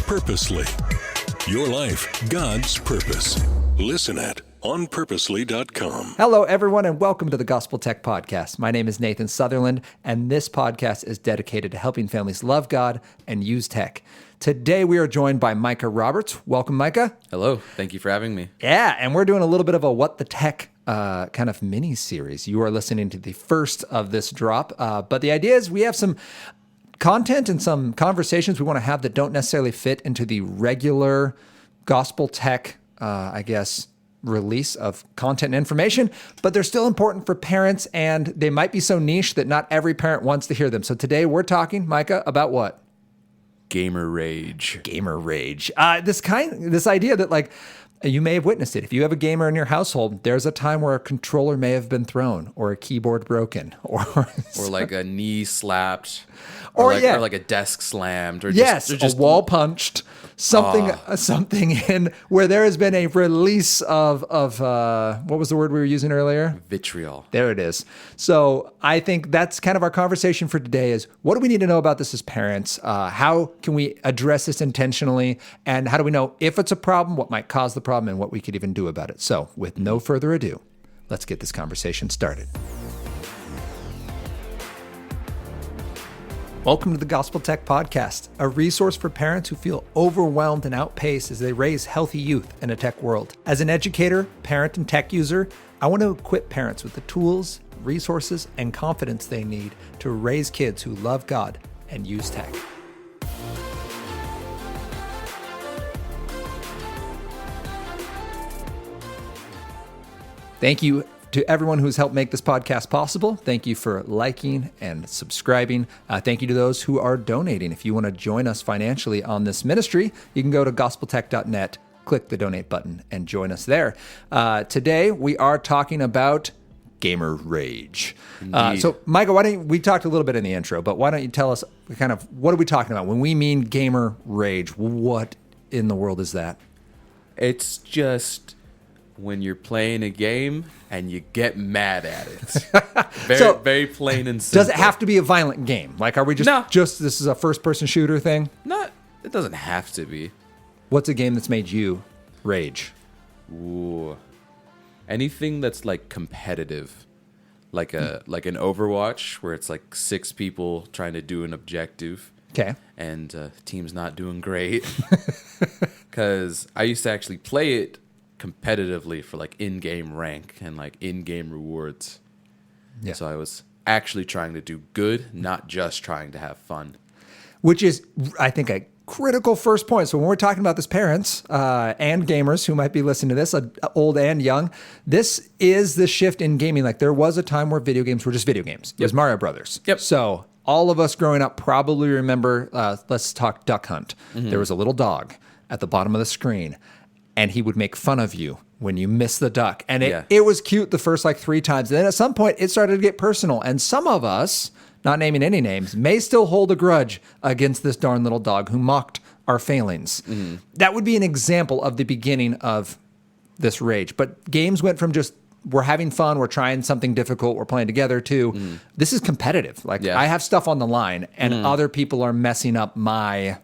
Purposely. Your life, God's purpose. Listen at onpurposely.com. Hello, everyone, and welcome to the Gospel Tech Podcast. My name is Nathan Sutherland, and this podcast is dedicated to helping families love God and use tech. Today, we are joined by Micah Roberts. Welcome, Micah. Hello. Thank you for having me. Yeah, and we're doing a little bit of a What the Tech kind of mini-series. You are listening to the first of this drop, but the idea is we have some content and some conversations we want to have that don't necessarily fit into the regular Gospel Tech, release of content and information, but they're still important for parents, and they might be so niche that not every parent wants to hear them. So today we're talking, Micah, about what? Gamer rage. Gamer rage. This idea that, like, you may have witnessed it. If you have a gamer in your household, there's a time where a controller may have been thrown, or a keyboard broken, or like a knee slapped, or like a desk slammed, or just a wall punched, something in where there has been a release of what was the word we were using earlier? Vitriol. There it is. So I think that's kind of our conversation for today is, what do we need to know about this as parents? How can we address this intentionally? And how do we know if it's a problem, what might cause the problem, and what we could even do about it? So with no further ado, let's get this conversation started. Welcome to the Gospel Tech Podcast, a resource for parents who feel overwhelmed and outpaced as they raise healthy youth in a tech world. As an educator, parent, and tech user, I want to equip parents with the tools, resources, and confidence they need to raise kids who love God and use tech. Thank you to everyone who's helped make this podcast possible. Thank you for liking and subscribing. Thank you to those who are donating. If you want to join us financially on this ministry, you can go to gospeltech.net, click the donate button, and join us there. Today, we are talking about gamer rage. So, Micah, we talked a little bit in the intro, but why don't you tell us kind of what are we talking about? When we mean gamer rage, what in the world is that? It's just when you're playing a game and you get mad at it. Very plain and simple. Does it have to be a violent game? Like, are we just this is a first-person shooter thing? It doesn't have to be. What's a game that's made you rage? Ooh. Anything that's like competitive. Like an Overwatch where it's like 6 people trying to do an objective. Okay. And team's not doing great. Because I used to actually play it competitively for like in-game rank and like in-game rewards. Yeah. So I was actually trying to do good, not just trying to have fun. Which is, I think, a critical first point. So when we're talking about this, parents and gamers who might be listening to this, old and young, this is the shift in gaming. Like, there was a time where video games were just video games. It was Mario Brothers. Yep. So all of us growing up probably remember, let's talk Duck Hunt. Mm-hmm. There was a little dog at the bottom of the screen, and he would make fun of you when you missed the duck. And it was cute the first 3 times. And then at some point, it started to get personal. And some of us, not naming any names, may still hold a grudge against this darn little dog who mocked our failings. Mm-hmm. That would be an example of the beginning of this rage. But games went from just, we're having fun, we're trying something difficult, we're playing together, to this is competitive. I have stuff on the line, and other people are messing up my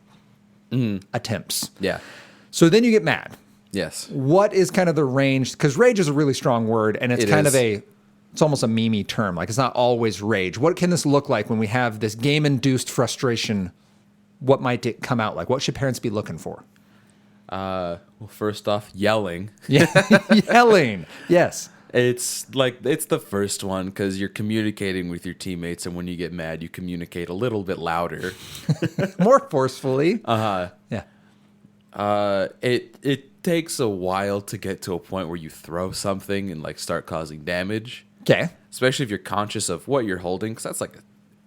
attempts. Yeah. So then you get mad. Yes. What is kind of the range? Because rage is a really strong word, and it's it's almost a meme term. Like, it's not always rage. What can this look like when we have this game-induced frustration? What might it come out like? What should parents be looking for? Well, first off, yelling. Yeah, yelling. Yes. It's the first one because you're communicating with your teammates, and when you get mad, you communicate a little bit louder. More forcefully. Yeah. It takes a while to get to a point where you throw something and start causing damage. Okay. Especially if you're conscious of what you're holding, because that's like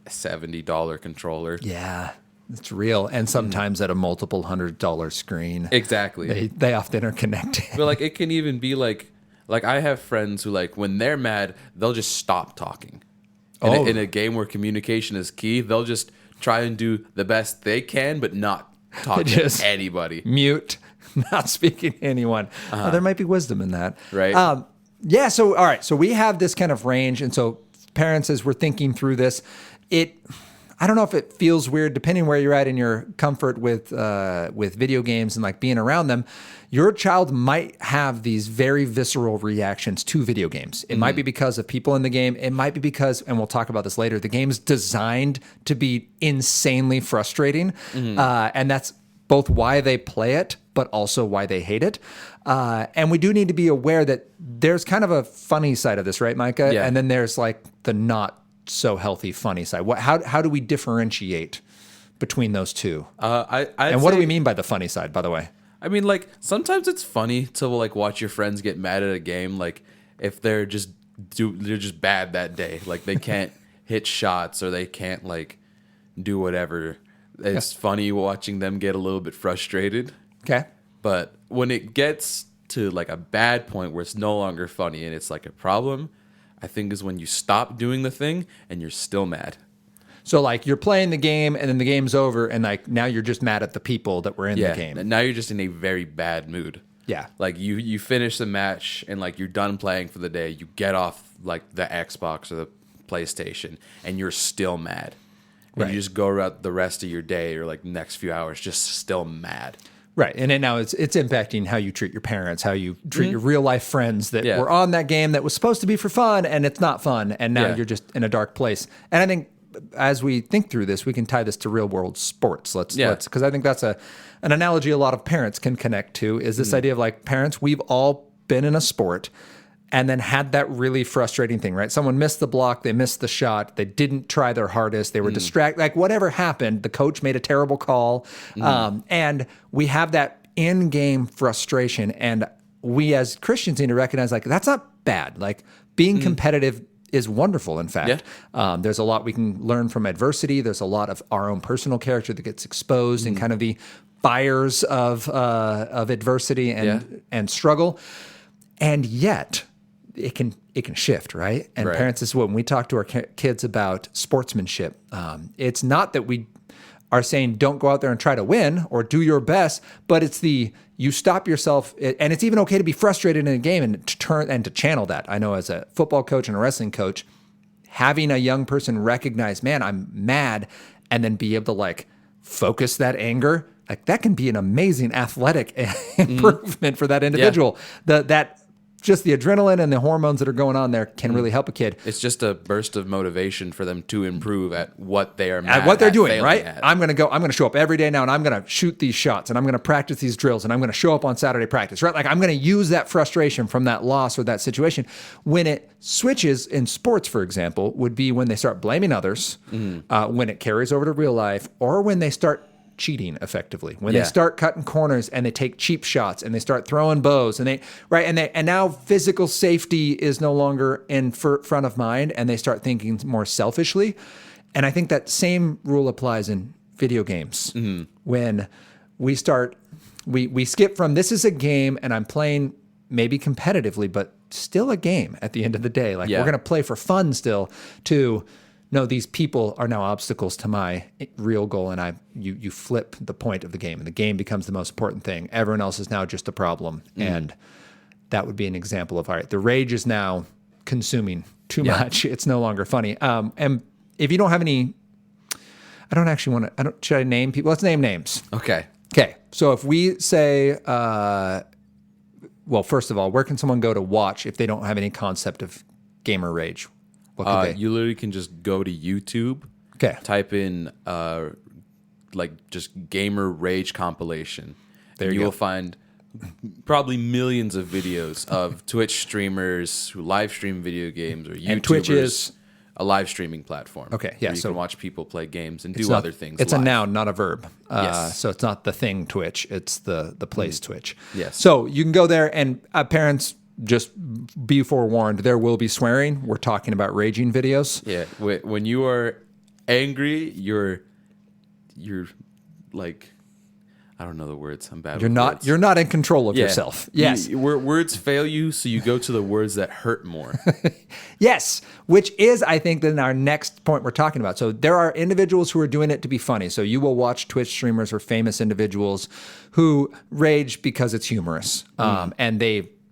a $70 controller. Yeah, it's real. And sometimes at a multiple $100 screen. Exactly. They often are connected. But it can even be like I have friends who when they're mad, they'll just stop talking. In a game where communication is key, they'll just try and do the best they can, but not talk to anybody. Mute, not speaking to anyone. There might be wisdom in that. Right. Yeah. So, all right. So we have this kind of range. And so parents, as we're thinking through this, I don't know if it feels weird, depending where you're at in your comfort with video games and like being around them. Your child might have these very visceral reactions to video games. It might be because of people in the game. It might be because, and we'll talk about this later, the game's designed to be insanely frustrating. And that's both why they play it, but also why they hate it. And we do need to be aware that there's kind of a funny side of this, right, Micah? Yeah. And then there's like the not so healthy funny side. How do we differentiate between those two? And what do we mean by the funny side, by the way? I mean, like, sometimes it's funny to like watch your friends get mad at a game, like if they're just bad that day, like they can't hit shots or they can't like do whatever. It's funny watching them get a little bit frustrated. Okay. But when it gets to like a bad point where it's no longer funny and it's like a problem, I think is when you stop doing the thing and you're still mad. So like you're playing the game and then the game's over and like now you're just mad at the people that were in the game. And now you're just in a very bad mood. Yeah. Like you finish the match and like you're done playing for the day. You get off like the Xbox or the PlayStation and you're still mad. And you just go about the rest of your day or like next few hours just still mad. Right. And then now it's impacting how you treat your parents, how you treat your real life friends that were on that game that was supposed to be for fun and it's not fun. And now you're just in a dark place. And I think as we think through this, we can tie this to real world sports. Let's because I think that's an analogy a lot of parents can connect to is this idea of like parents, we've all been in a sport and then had that really frustrating thing, right? Someone missed the block, they missed the shot, they didn't try their hardest, they were distracted, like whatever happened, the coach made a terrible call. And we have that in-game frustration. And we as Christians need to recognize like, that's not bad. Like being competitive is wonderful, in fact. There's a lot we can learn from adversity. There's a lot of our own personal character that gets exposed in kind of the fires of adversity and struggle. And yet, it can shift, right? And parents, this is when we talk to our kids about sportsmanship. It's not that we are saying don't go out there and try to win or do your best, but it's you stop yourself, and it's even okay to be frustrated in a game and to channel that. I know as a football coach and a wrestling coach, having a young person recognize, man, I'm mad, and then be able to like focus that anger, like that can be an amazing athletic improvement for that individual. That just the adrenaline and the hormones that are going on there can really help a kid. It's just a burst of motivation for them to improve at what they are mad at what they're doing, right? At. I'm going to show up every day now and I'm going to shoot these shots and I'm going to practice these drills and I'm going to show up on Saturday practice, right? Like I'm going to use that frustration from that loss or that situation. When it switches in sports, for example, would be when they start blaming others, when it carries over to real life, or when they start cheating effectively, when they start cutting corners and they take cheap shots and they start throwing bows and and now physical safety is no longer in front of mind and they start thinking more selfishly. And I think that same rule applies in video games. When we start, we skip from this is a game and I'm playing maybe competitively, but still a game at the end of the day. Like we're going to play for fun still, to no, these people are now obstacles to my real goal, and you flip the point of the game, and the game becomes the most important thing. Everyone else is now just a problem, and that would be an example of, all right, the rage is now consuming too much. It's no longer funny. And if you don't have any, should I name people? Let's name names. Okay. So if we say, well, first of all, where can someone go to watch if they don't have any concept of gamer rage? You literally can just go to YouTube. Okay. Type in like just gamer rage compilation. There you will find probably millions of videos of Twitch streamers who live stream video games, or YouTubers. And Twitch is a live streaming platform. Okay, yeah. Where you so can watch people play games and do other things. It's live. a noun, not a verb. Yes. So it's not the thing Twitch. It's the place Twitch. Yes. So you can go there, and parents, just be forewarned, there will be swearing. We're talking about raging videos. Yeah. When you are angry, you're like, I don't know the words. I'm bad. You're not in control of yourself. Yes. Words fail you, so you go to the words that hurt more. Yes. Which is, I think, then our next point we're talking about. So there are individuals who are doing it to be funny. So you will watch Twitch streamers or famous individuals who rage because it's humorous. And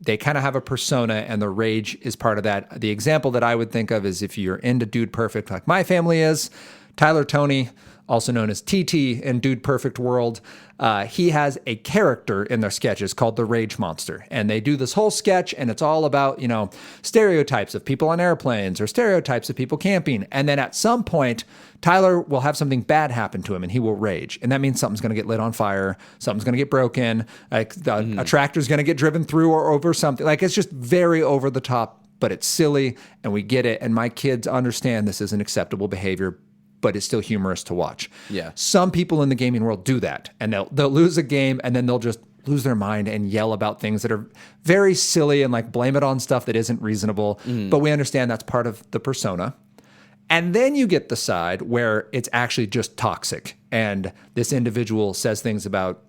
they kind of have a persona, and the rage is part of that. The example that I would think of is if you're into Dude Perfect, like my family is, Tyler Toney, also known as TT in Dude Perfect World, he has a character in their sketches called the Rage Monster. And they do this whole sketch, and it's all about, stereotypes of people on airplanes or stereotypes of people camping. And then at some point, Tyler will have something bad happen to him, and he will rage. And that means something's going to get lit on fire, something's going to get broken, like a tractor's going to get driven through or over something. Like, it's just very over the top, but it's silly, and we get it. And my kids understand this isn't acceptable behavior, but it's still humorous to watch. Yeah. Some people in the gaming world do that, and they'll lose a game, and then they'll just lose their mind and yell about things that are very silly and like blame it on stuff that isn't reasonable. But we understand that's part of the persona. And then you get the side where it's actually just toxic, and this individual says things about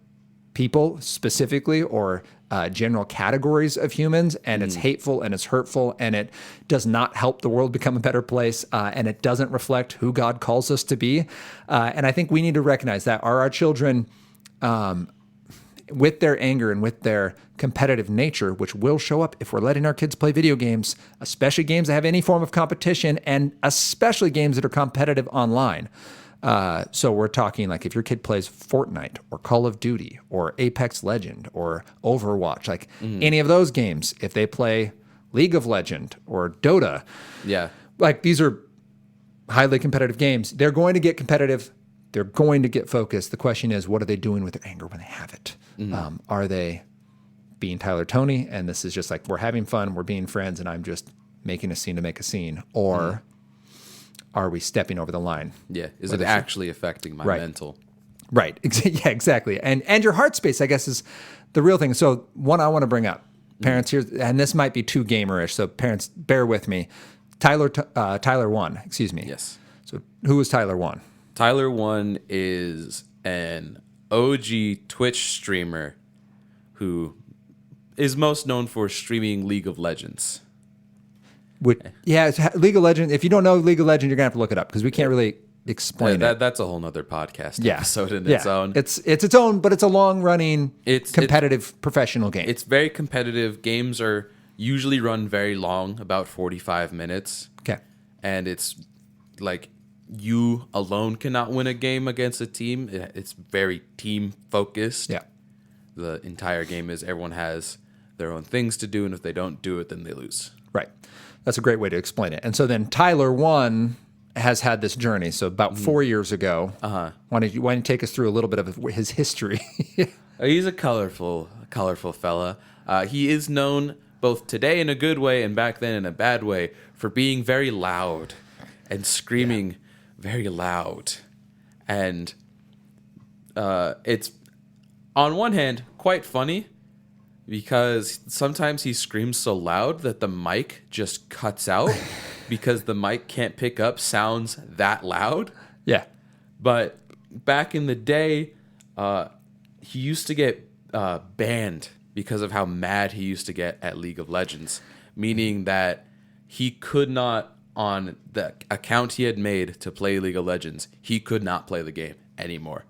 people specifically or general categories of humans, and it's hateful and it's hurtful, and it does not help the world become a better place, and it doesn't reflect who God calls us to be. And I think we need to recognize that our children, with their anger and with their competitive nature, which will show up if we're letting our kids play video games, especially games that have any form of competition, and especially games that are competitive online. So we're talking like if your kid plays Fortnite or Call of Duty or Apex Legend or Overwatch, like any of those games, if they play League of Legend or Dota, like these are highly competitive games. They're going to get competitive. They're going to get focused. The question is, what are they doing with their anger when they have it? Are they being Tyler Toney, and this is just like, we're having fun, we're being friends, and I'm just making a scene to make a scene? Or are we stepping over the line? Yeah. Is it actually affecting my mental? Right. Yeah, exactly. And your heart space, I guess, is the real thing. So one I want to bring up, parents here, and this might be too gamerish, so parents, bear with me. Tyler 1, excuse me. Yes. So who is Tyler 1? Tyler 1 is an OG Twitch streamer who is most known for streaming League of Legends. It's League of Legends. If you don't know League of Legends, you're going to have to look it up because we can't really explain it. That's a whole nother podcast episode in its own. It's its own, but it's a long-running, competitive professional game. It's very competitive. Games are usually run very long, about 45 minutes. Okay. And it's like you alone cannot win a game against a team. It's very team-focused. Yeah. The entire game is everyone has their own things to do, and if they don't do it, then they lose. Right. That's a great way to explain it. And so then Tyler 1 has had this journey. So about 4 years ago, why don't you take us through a little bit of his history? He's a colorful fella. He is known both today in a good way and back then in a bad way for being very loud and screaming very loud. And it's, on one hand, quite funny, because sometimes he screams so loud that the mic just cuts out because the mic can't pick up sounds that loud. Yeah. But back in the day, he used to get banned because of how mad he used to get at League of Legends, meaning that he could not, on the account he had made to play League of Legends, he could not play the game anymore.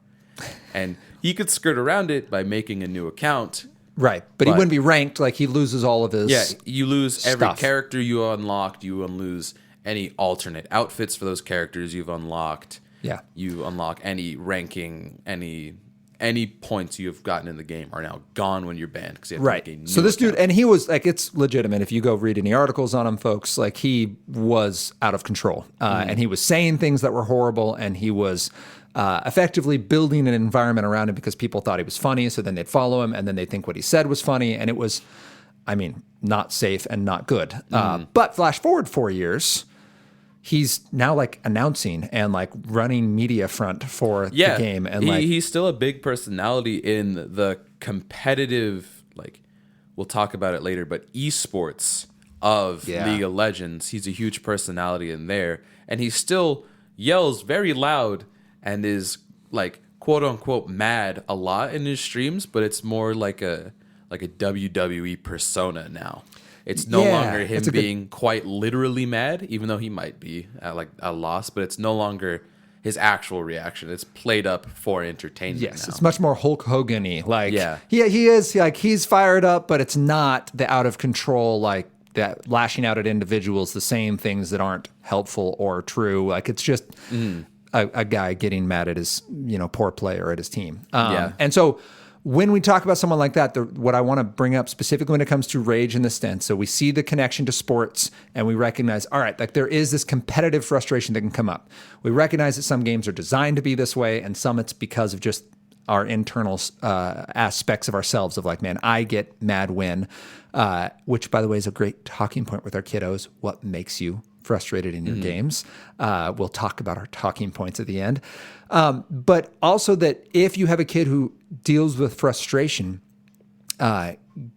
And he could skirt around it by making a new account. Right, but he wouldn't be ranked. Like, he loses all of his you lose every stuff. character you unlocked. You lose any alternate outfits for those characters you've unlocked. Yeah. You unlock any ranking, any points you've gotten in the game are now gone when you're banned. Because you have to make a new So this account. dude, and he was, like, it's legitimate. If you go read any articles on him, folks, like, he was out of control. And he was saying things that were horrible, and he was effectively building an environment around him because people thought he was funny, so then they'd follow him, and then they'd think what he said was funny, and it was, I mean, not safe and not good. But flash forward 4 years, he's now like announcing and like running media front for the game. And he's still a big personality in the competitive, like, we'll talk about it later, but esports of League of Legends. He's a huge personality in there, and he still yells very loud and is like quote unquote mad a lot in his streams, but it's more like a WWE persona now. It's no longer him being quite literally mad, even though he might be at like a loss, but it's no longer his actual reaction. It's played up for entertainment. Yes, now. It's much more Hulk Hogan-y. Like, he is like, he's fired up, but it's not the out of control, like that lashing out at individuals, the saying things that aren't helpful or true. Like, it's just a guy getting mad at his, poor play or at his team. And so when we talk about someone like that, what I want to bring up specifically when it comes to rage in this sense, so we see the connection to sports and we recognize, all right, like there is this competitive frustration that can come up. We recognize that some games are designed to be this way and some it's because of just our internal aspects of ourselves of like, man, I get mad when, which by the way is a great talking point with our kiddos. What makes you frustrated in your games? We'll talk about our talking points at the end. But also that if you have a kid who deals with frustration,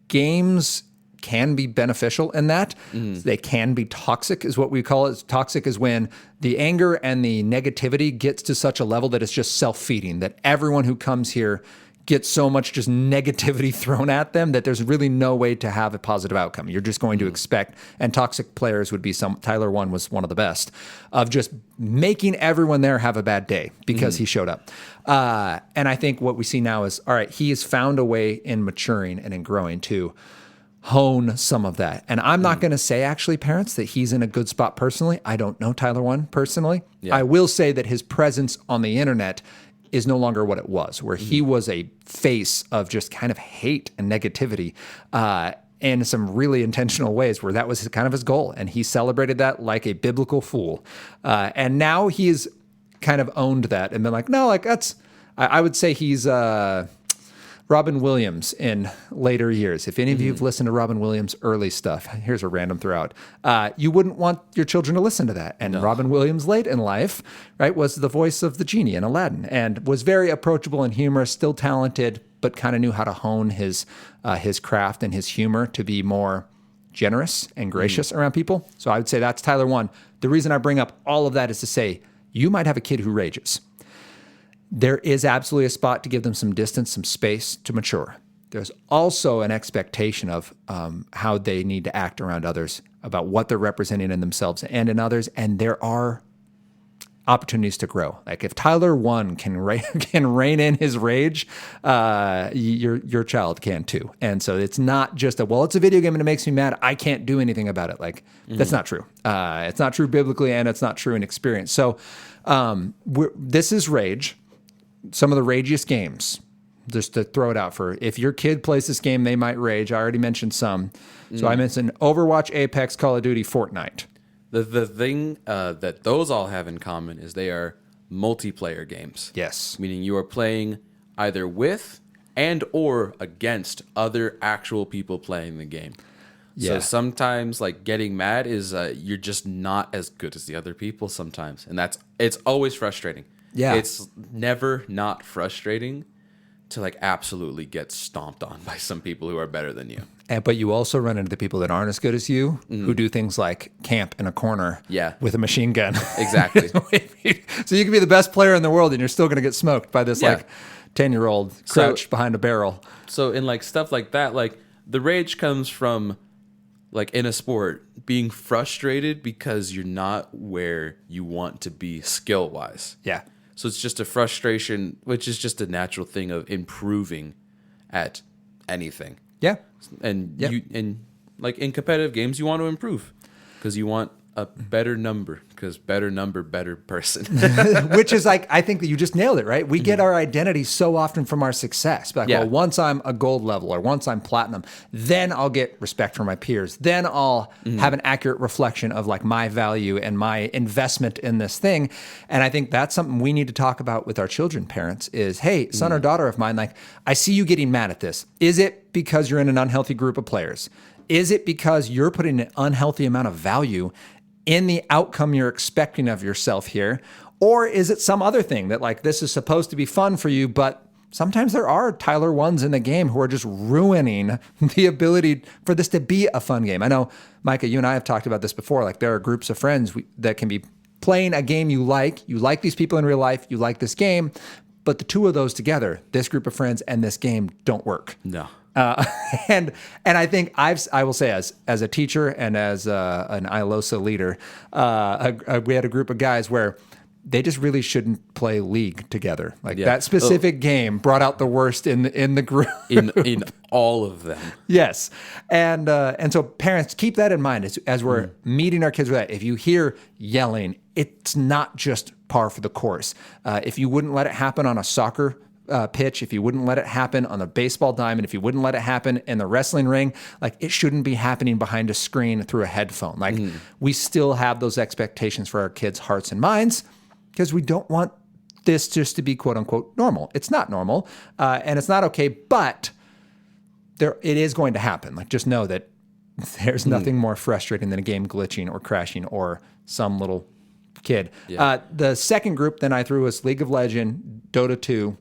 games can be beneficial in that. They can be toxic is what we call it. Toxic is when the anger and the negativity gets to such a level that it's just self-feeding, that everyone who comes here gets so much just negativity thrown at them that there's really no way to have a positive outcome. You're just going to expect, and toxic players would be Tyler 1 was one of the best, of just making everyone there have a bad day because he showed up. And I think what we see now is, all right, he has found a way in maturing and in growing to hone some of that. And I'm not going to say, actually, parents, that he's in a good spot personally. I don't know Tyler 1 personally. I will say that his presence on the internet is no longer what it was, where he was a face of just kind of hate and negativity in some really intentional ways, where that was kind of his goal. And he celebrated that like a biblical fool. And now he's kind of owned that and been like, no, like I would say he's Robin Williams in later years. If any of you have listened to Robin Williams' early stuff, here's a random throughout. You wouldn't want your children to listen to that. And Robin Williams, late in life, right, was the voice of the genie in Aladdin and was very approachable and humorous, still talented, but kind of knew how to hone his craft and his humor to be more generous and gracious around people. So I would say that's Tyler 1. The reason I bring up all of that is to say, you might have a kid who rages. There is absolutely a spot to give them some distance, some space to mature. There's also an expectation of how they need to act around others, about what they're representing in themselves and in others, and there are opportunities to grow. Like if Tyler 1 can rein in his rage, your child can too. And so it's not just it's a video game and it makes me mad, I can't do anything about it. Like that's not true. It's not true biblically and it's not true in experience. So this is rage. Some of the ragiest games, just to throw it out for, if your kid plays this game, they might rage. I already mentioned some. So I mentioned Overwatch, Apex, Call of Duty, Fortnite. The thing that those all have in common is they are multiplayer games. Yes. Meaning you are playing either with and or against other actual people playing the game. Yeah. So sometimes like getting mad is you're just not as good as the other people sometimes. And it's always frustrating. Yeah. It's never not frustrating to like absolutely get stomped on by some people who are better than you. But you also run into the people that aren't as good as you, who do things like camp in a corner with a machine gun. Exactly. So you can be the best player in the world and you're still going to get smoked by this like 10-year-old crouched behind a barrel. So in like stuff like that, like the rage comes from like in a sport being frustrated because you're not where you want to be skill-wise. Yeah. So it's just a frustration, which is just a natural thing of improving at anything. Yeah. And like in competitive games, you want to improve because you want a better number, because better number, better person. Which is like, I think that you just nailed it, right? We get our identity so often from our success. Like, well, once I'm a gold level or once I'm platinum, then I'll get respect from my peers. Then I'll have an accurate reflection of like my value and my investment in this thing. And I think that's something we need to talk about with our children, parents, is, hey, son or daughter of mine, like, I see you getting mad at this. Is it because you're in an unhealthy group of players? Is it because you're putting an unhealthy amount of value in the outcome you're expecting of yourself here? Or is it some other thing that like this is supposed to be fun for you, but sometimes there are Tyler 1s in the game who are just ruining the ability for this to be a fun game. I know, Micah, you and I have talked about this before. Like there are groups of friends that can be playing a game you like these people in real life, you like this game, but the two of those together, this group of friends and this game, don't work. No. And I think I will say as a teacher and as an ILOSA leader, we had a group of guys where they just really shouldn't play League together. Like that specific game brought out the worst in the group. in all of them. Yes. And so parents, keep that in mind as we're meeting our kids with that. If you hear yelling, it's not just par for the course. If you wouldn't let it happen on a soccer pitch, if you wouldn't let it happen on the baseball diamond, if you wouldn't let it happen in the wrestling ring, like it shouldn't be happening behind a screen through a headphone. Like we still have those expectations for our kids' hearts and minds because we don't want this just to be quote unquote normal. It's not normal and it's not okay, but it is going to happen. Like just know that there's nothing more frustrating than a game glitching or crashing or some little kid. Yeah. The second group then I threw was League of Legends, Dota 2,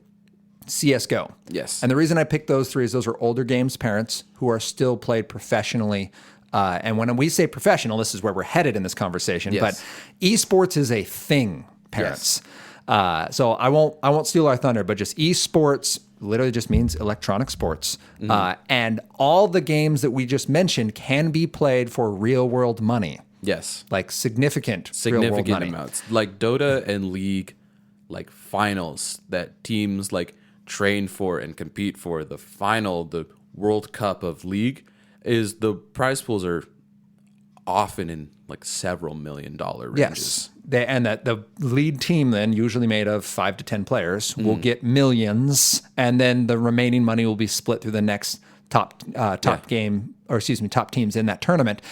CSGO. Yes. And the reason I picked those three is those are older games, parents who are still played professionally. And when we say professional, this is where we're headed in this conversation. Yes. But esports is a thing, parents. Yes. So I won't steal our thunder, but just esports literally just means electronic sports. And all the games that we just mentioned can be played for real world money. Yes. Like significant real world money. Amounts. Like Dota and League, like finals that teams like train for and compete for. The final, the World Cup of League, is the prize pools are often in like several $1 million ranges. Yes. And that the lead team then, usually made of 5 to 10 players, will get millions, and then the remaining money will be split through the next top teams in that tournament.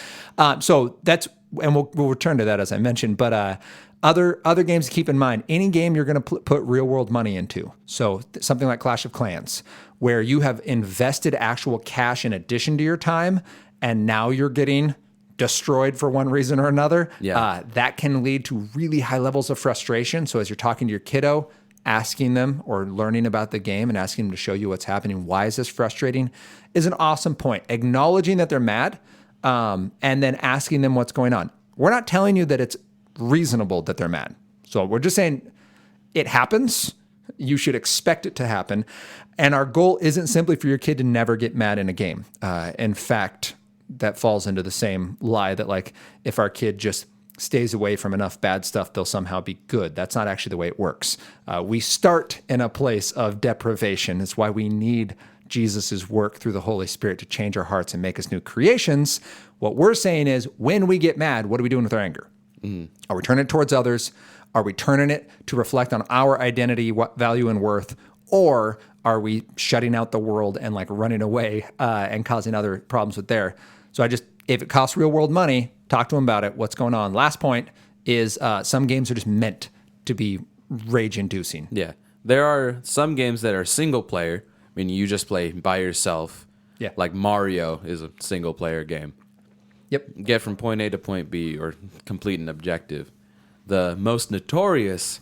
So that's, and we'll return to that as I mentioned, but other games to keep in mind, any game you're going to put real world money into. So something like Clash of Clans, where you have invested actual cash in addition to your time, and now you're getting destroyed for one reason or another. That can lead to really high levels of frustration. So as you're talking to your kiddo, asking them or learning about the game and asking them to show you what's happening, why is this frustrating, is an awesome point. Acknowledging that they're mad, and then asking them what's going on. We're not telling you that it's reasonable that they're mad. So we're just saying it happens. You should expect it to happen. And our goal isn't simply for your kid to never get mad in a game. In fact, that falls into the same lie that like if our kid just stays away from enough bad stuff, they'll somehow be good. That's not actually the way it works. We start in a place of deprivation. It's why we need Jesus' work through the Holy Spirit to change our hearts and make us new creations. What we're saying is when we get mad, what are we doing with our anger? Are we turning it towards others? Are we turning it to reflect on our identity, value, and worth? Or are we shutting out the world and like running away and causing other problems with there? So if it costs real world money, talk to them about it. What's going on? Last point is some games are just meant to be rage inducing. Yeah. There are some games that are single player. I mean, you just play by yourself. Yeah. Like Mario is a single player game. Yep. Get from point A to point B or complete an objective. The most notorious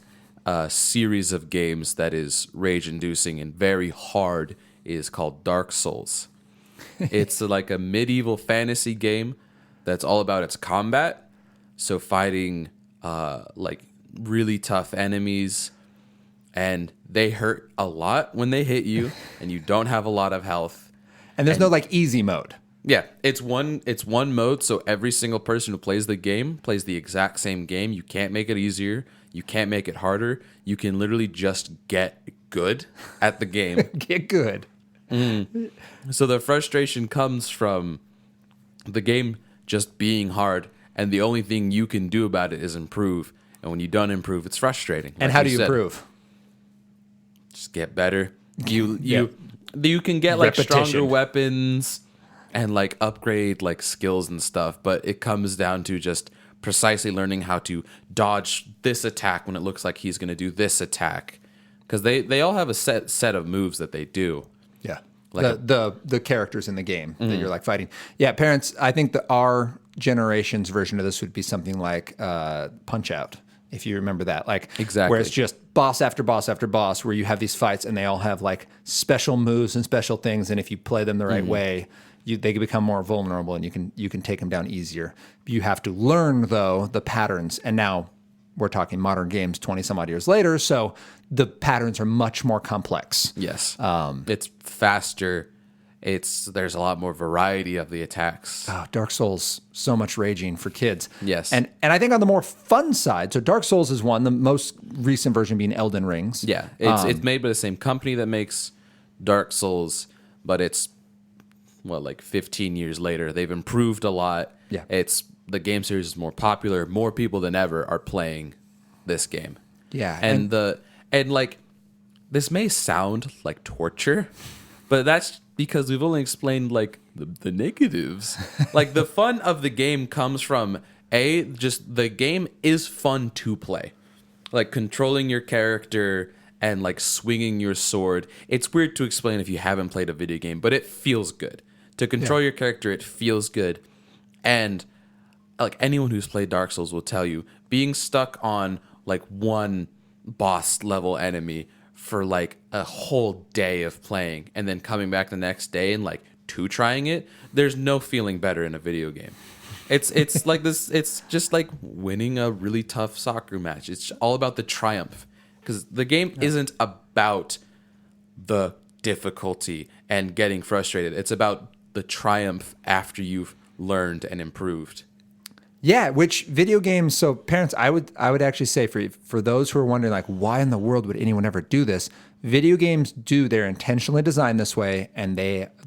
series of games that is rage-inducing and very hard is called Dark Souls. It's like a medieval fantasy game that's all about its combat. So fighting like really tough enemies, and they hurt a lot when they hit you, and you don't have a lot of health. And there's no like easy mode. Yeah, it's one mode, so every single person who plays the game plays the exact same game. You can't make it easier. You can't make it harder. You can literally just get good at the game. Get good. So the frustration comes from the game just being hard, and the only thing you can do about it is improve. And when you don't improve, it's frustrating. And how do you improve? Just get better. You can get like stronger weapons and like upgrade like skills and stuff, but it comes down to just precisely learning how to dodge this attack when it looks like he's going to do this attack, because they all have a set of moves that they do. Yeah, like the characters in the game that you're like fighting. Yeah, parents, I think that our generation's version of this would be something like Punch Out, if you remember that. Like exactly, where it's just boss after boss after boss, where you have these fights and they all have like special moves and special things, and if you play them the right way, they can become more vulnerable, and you can take them down easier. You have to learn though the patterns, and now we're talking modern games 20 some odd years later, so the patterns are much more complex. Yes. It's faster there's a lot more variety of the attacks. Oh, Dark Souls, so much raging for kids. Yes. And I think on the more fun side, so Dark Souls is one, the most recent version being Elden Rings. Yeah, it's made by the same company that makes Dark Souls, but it's, like 15 years later. They've improved a lot. Yeah. The game series is more popular. More people than ever are playing this game. Yeah. And this may sound like torture, but that's because we've only explained like the negatives. Like the fun of the game comes from just the game is fun to play. Like controlling your character and like swinging your sword. It's weird to explain if you haven't played a video game, but it feels good. To control your character, it feels good. And like anyone who's played Dark Souls will tell you, being stuck on like one boss level enemy for like a whole day of playing and then coming back the next day and like trying it, there's no feeling better in a video game. It's like this, it's just like winning a really tough soccer match. It's all about the triumph, because the game isn't about the difficulty and getting frustrated. It's about the triumph after you've learned and improved. Yeah, which video games, so parents, I would actually say for those who are wondering like, why in the world would anyone ever do this? Video games they're intentionally designed this way, and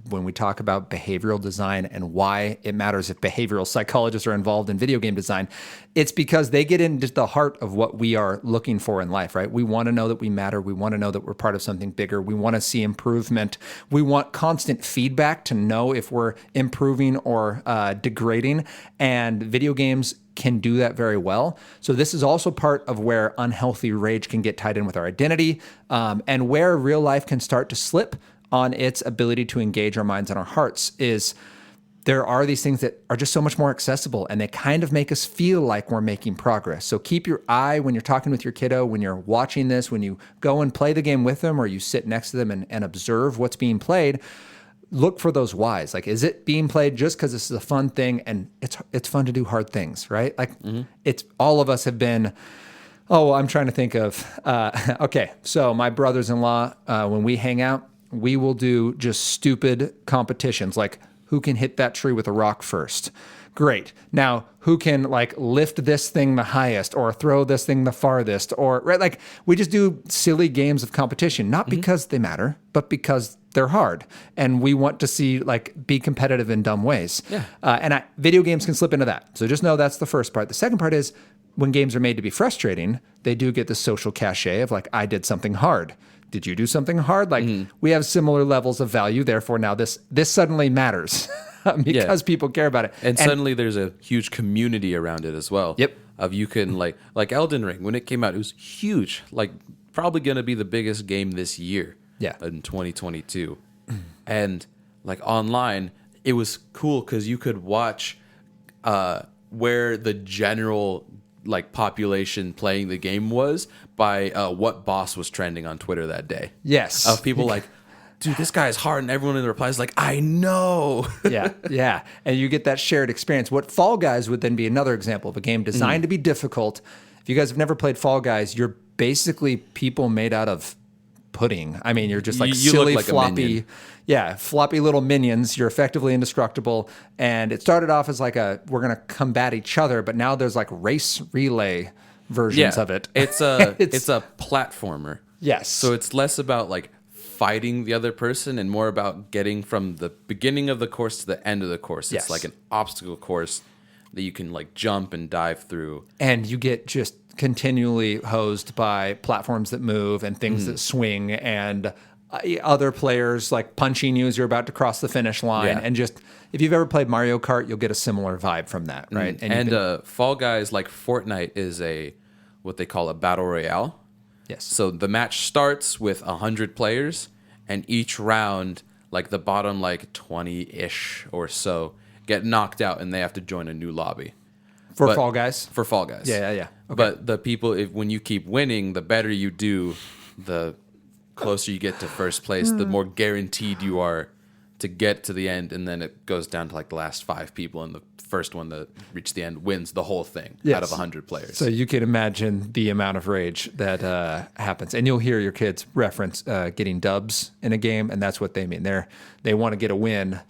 when we talk about behavioral design and why it matters if behavioral psychologists are involved in video game design, it's because they get into the heart of what we are looking for in life, right? We want to know that we matter. We want to know that we're part of something bigger. We want to see improvement. We want constant feedback to know if we're improving or degrading, and video games can do that very well. So this is also part of where unhealthy rage can get tied in with our identity, and where real life can start to slip on its ability to engage our minds and our hearts. Is there are these things that are just so much more accessible, and they kind of make us feel like we're making progress. So keep your eye when you're talking with your kiddo, when you're watching this, when you go and play the game with them, or you sit next to them and observe what's being played. Look for those whys. Like, is it being played just because this is a fun thing and it's fun to do hard things, right? Like, it's all of us have been. Oh, I'm trying to think of. Okay, so my brothers-in-law, when we hang out, we will do just stupid competitions, like who can hit that tree with a rock first. Great. Now, who can like lift this thing the highest or throw this thing the farthest, or right? Like, we just do silly games of competition, not because they matter, but because they're hard, and we want to see like be competitive in dumb ways. Yeah. And video games can slip into that. So just know that's the first part. The second part is when games are made to be frustrating, they do get the social cachet of like, I did something hard. Did you do something hard? Like, we have similar levels of value. Therefore, now this suddenly matters because people care about it. And suddenly there's a huge community around it as well. Yep. Of you can like Elden Ring, when it came out, it was huge. Like, probably going to be the biggest game this year. Yeah. In 2022. And like online, it was cool because you could watch where the general like population playing the game was by what boss was trending on Twitter that day. Yes. Of people like, dude, this guy is hard, and everyone in the replies like, I know. Yeah. And you get that shared experience. What Fall Guys would then be another example of a game designed to be difficult. If you guys have never played Fall Guys, you're basically people made out of pudding. I mean, you're just like silly, like floppy little minions. You're effectively indestructible. And it started off as like we're going to combat each other, but now there's like race relay versions of it. It's a platformer. Yes. So it's less about like fighting the other person and more about getting from the beginning of the course to the end of the course. It's like an obstacle course that you can like jump and dive through. And you get just continually hosed by platforms that move and things that swing, and other players like punching you as you're about to cross the finish line. And just, if you've ever played Mario Kart, you'll get a similar vibe from that, right? And Fall Guys, like Fortnite, is what they call a battle royale. Yes. So the match starts with 100 players, and each round, like the bottom like 20-ish or so get knocked out, and they have to join a new lobby. For Fall Guys? For Fall Guys. Yeah. Okay. But the people, when you keep winning, the better you do, the closer you get to first place, the more guaranteed you are to get to the end, and then it goes down to like the last 5 people, and the first one that reach the end wins the whole thing out of 100 players. So you can imagine the amount of rage that happens, and you'll hear your kids reference getting dubs in a game, and that's what they mean. They want to get a win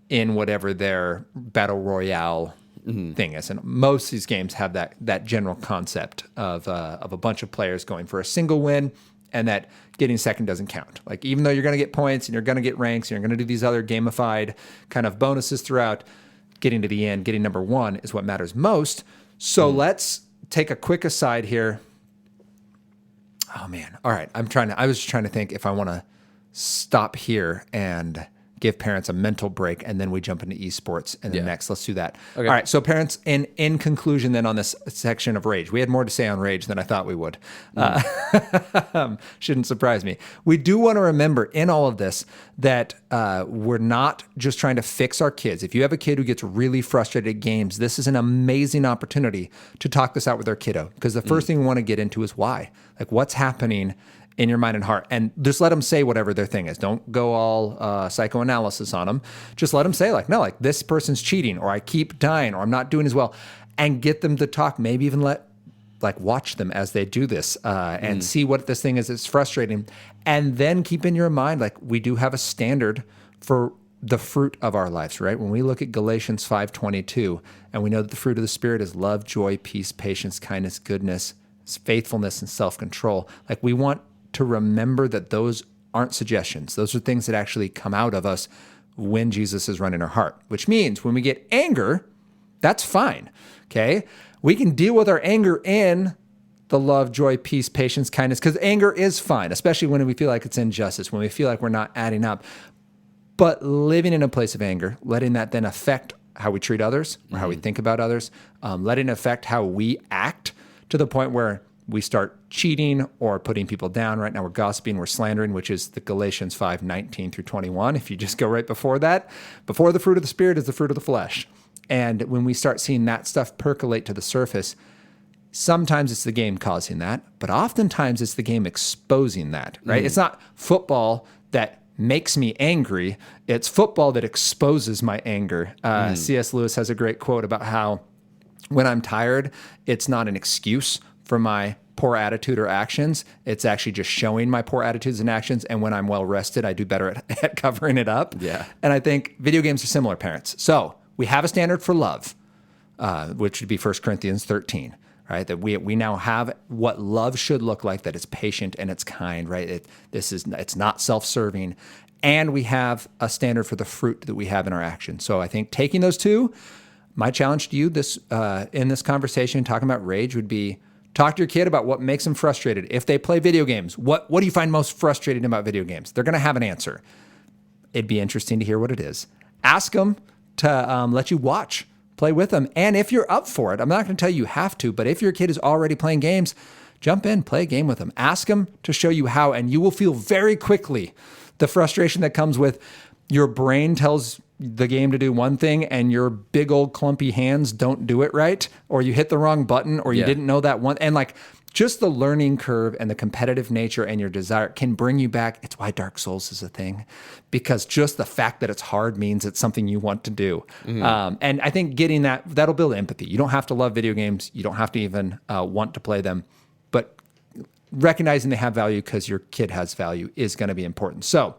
in whatever their battle royale thing is, and most of these games have that general concept of a bunch of players going for a single win. And that getting second doesn't count. Like, even though you're going to get points and you're going to get ranks and you're going to do these other gamified kind of bonuses throughout, getting to the end, getting number 1 is what matters most. So let's take a quick aside here. Oh man. All right. I was trying to think if I want to stop here and give parents a mental break, and then we jump into esports, and then next let's do that. Okay. All right, so parents, in conclusion then on this section of rage, we had more to say on rage than I thought we would. Shouldn't surprise me. We do want to remember in all of this that we're not just trying to fix our kids. If you have a kid who gets really frustrated at games, this is an amazing opportunity to talk this out with their kiddo, because the first thing we want to get into is why. Like, what's happening in your mind and heart, and just let them say whatever their thing is. Don't go all psychoanalysis on them. Just let them say, like, no, like, this person's cheating, or I keep dying, or I'm not doing as well, and get them to talk. Maybe even watch them as they do this and see what this thing is that's frustrating. And then keep in your mind, like, we do have a standard for the fruit of our lives, right? When we look at Galatians 5:22, and we know that the fruit of the Spirit is love, joy, peace, patience, kindness, goodness, faithfulness, and self-control. Like, we want to remember that those aren't suggestions. Those are things that actually come out of us when Jesus is running our heart, which means when we get anger, that's fine, okay? We can deal with our anger in the love, joy, peace, patience, kindness, because anger is fine, especially when we feel like it's injustice, when we feel like we're not adding up. But living in a place of anger, letting that then affect how we treat others or how we think about others, letting it affect how we act to the point where we start cheating or putting people down. Right now we're gossiping, we're slandering, which is the Galatians 5:19 through 21. If you just go right before that, before the fruit of the Spirit is the fruit of the flesh. And when we start seeing that stuff percolate to the surface, sometimes it's the game causing that, but oftentimes it's the game exposing that, right? It's not football that makes me angry. It's football that exposes my anger. C.S. Lewis has a great quote about how when I'm tired, it's not an excuse for my poor attitude or actions. It's actually just showing my poor attitudes and actions. And when I'm well rested, I do better at covering it up. Yeah. And I think video games are similar, parents. So we have a standard for love, which would be 1 Corinthians 13, right? That we now have what love should look like, that it's patient and it's kind, right? It's not self-serving. And we have a standard for the fruit that we have in our actions. So I think taking those two, my challenge to you in this conversation, talking about rage, would be talk to your kid about what makes them frustrated. If they play video games, what do you find most frustrating about video games? They're going to have an answer. It'd be interesting to hear what it is. Ask them to let you play with them. And if you're up for it, I'm not going to tell you have to, but if your kid is already playing games, jump in, play a game with them. Ask them to show you how, and you will feel very quickly the frustration that comes with your brain tells the game to do one thing and your big old clumpy hands don't do it right, or you hit the wrong button, or you didn't know that one. And like, just the learning curve and the competitive nature and your desire can bring you back. It's why Dark Souls is a thing, because just the fact that it's hard means it's something you want to do. And I think getting that'll build empathy. You don't have to love video games. You don't have to even want to play them, but recognizing they have value because your kid has value is going to be important. So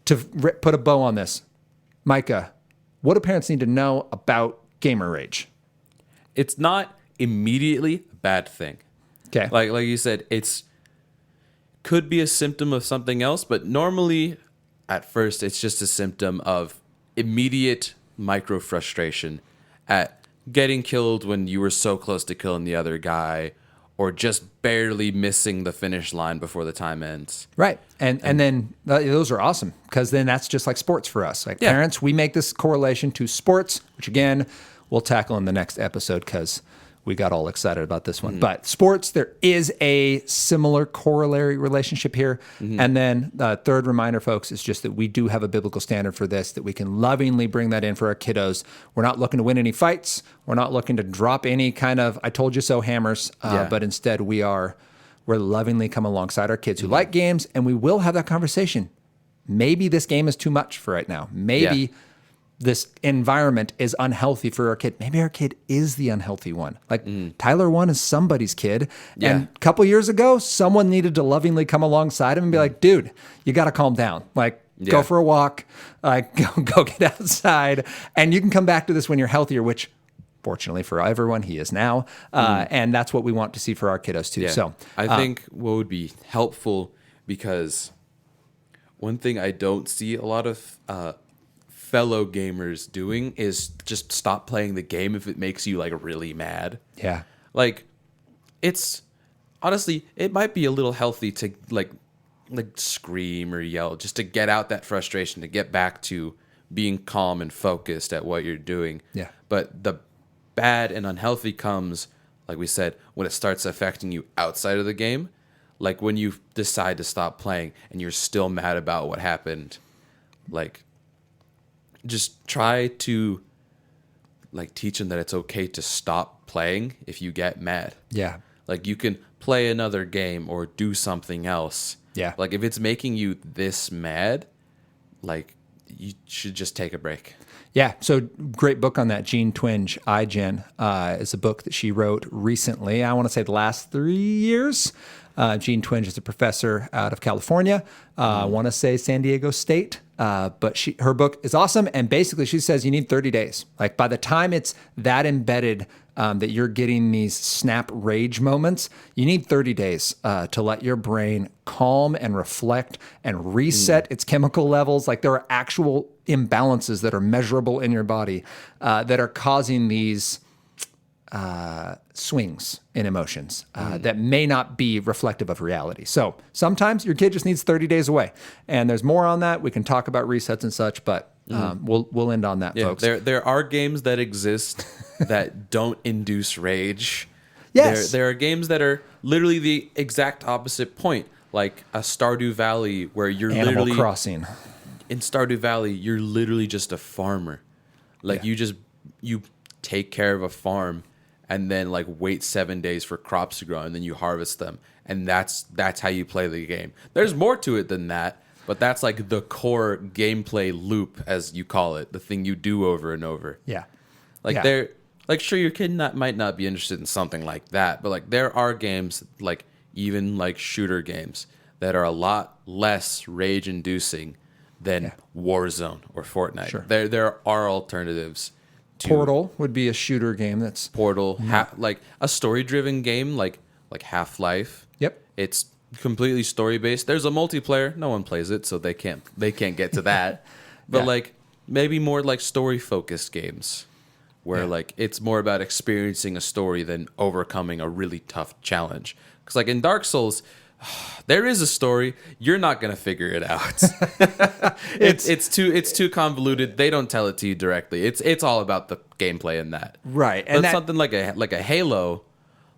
to put a bow on this, Micah, what do parents need to know about gamer rage? It's not immediately a bad thing. Okay. Like you said, it's could be a symptom of something else, but normally at first it's just a symptom of immediate micro frustration at getting killed when you were so close to killing the other guy, or just barely missing the finish line before the time ends. Right. And then those are awesome, because then that's just like sports for us. Like parents, we make this correlation to sports, which again, we'll tackle in the next episode because we got all excited about this one. But sports, there is a similar corollary relationship here. And then the third reminder, folks, is just that we do have a biblical standard for this, that we can lovingly bring that in for our kiddos. We're not looking to win any fights. We're not looking to drop any kind of I told you so hammers. But instead we're lovingly come alongside our kids who like games, and we will have that conversation. maybe this game is too much for right now. Maybe this environment is unhealthy for our kid. Maybe our kid is the unhealthy one. Like Tyler 1 is somebody's kid. Yeah. And a couple years ago, someone needed to lovingly come alongside him and be like, dude, you got to calm down. Like, go for a walk, go get outside. And you can come back to this when you're healthier, which fortunately for everyone, he is now. And that's what we want to see for our kiddos too. Yeah. So I think what would be helpful, because one thing I don't see a lot of fellow gamers doing is just stop playing the game if it makes you like really mad. Yeah. Like, it's honestly, it might be a little healthy to like scream or yell just to get out that frustration, to get back to being calm and focused at what you're doing. Yeah. But the bad and unhealthy comes, like we said, when it starts affecting you outside of the game. Like when you decide to stop playing and you're still mad about what happened. Like, just try to like teach them that it's okay to stop playing if you get mad. Yeah. Like, you can play another game or do something else. Yeah. Like, if it's making you this mad, like, you should just take a break. Yeah. So great book on that. Jean Twenge, iGen, is a book that she wrote recently. I want to say the last 3 years. Jean Twenge is a professor out of California. I want to say San Diego State. But her book is awesome. And basically she says you need 30 days. Like by the time it's that embedded that you're getting these snap rage moments, you need 30 days to let your brain calm and reflect and reset its chemical levels. Like there are actual imbalances that are measurable in your body that are causing these swings in emotions that may not be reflective of reality. So sometimes your kid just needs 30 days away, and there's more on that. We can talk about resets and such, but we'll end on that, folks. There are games that exist that don't induce rage. Yes. There are games that are literally the exact opposite point, like a Stardew Valley, where you're Animal Crossing. In Stardew Valley, you're literally just a farmer. Like you take care of a farm and then like wait 7 days for crops to grow, and then you harvest them. And that's how you play the game. There's more to it than that, but that's like the core gameplay loop, as you call it, the thing you do over and over. Yeah. Like sure, your kid might not be interested in something like that, but like there are games, like even like shooter games, that are a lot less rage inducing than Warzone or Fortnite. Sure. There are alternatives. Portal would be a shooter game that's Portal, like a story-driven game, like Half-Life. Yep. It's completely story-based. There's a multiplayer. No one plays it, so they can't get to that. But like maybe more like story-focused games, where like it's more about experiencing a story than overcoming a really tough challenge. Because like in Dark Souls, there is a story. You're not gonna figure it out. it's too convoluted. They don't tell it to you directly. It's all about the gameplay in that. Right. And that's something like a Halo,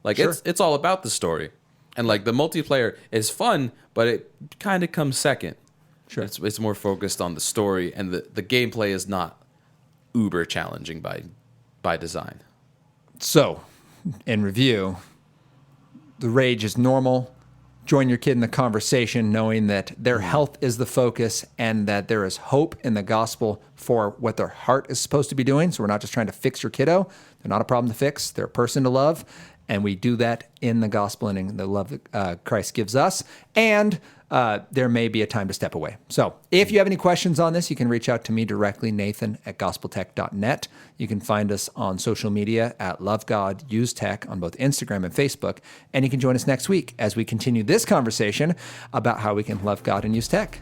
like it's all about the story. And like the multiplayer is fun, but it kind of comes second. Sure. It's more focused on the story, and the gameplay is not uber challenging by design. So, in review, the rage is normal. Join your kid in the conversation, knowing that their health is the focus and that there is hope in the gospel for what their heart is supposed to be doing. So we're not just trying to fix your kiddo. They're not a problem to fix. They're a person to love. And we do that in the gospel and in the love that Christ gives us. And there may be a time to step away. So if you have any questions on this, you can reach out to me directly, Nathan@gospeltech.net. You can find us on social media at Love God Use Tech on both Instagram and Facebook. And you can join us next week as we continue this conversation about how we can love God and use tech.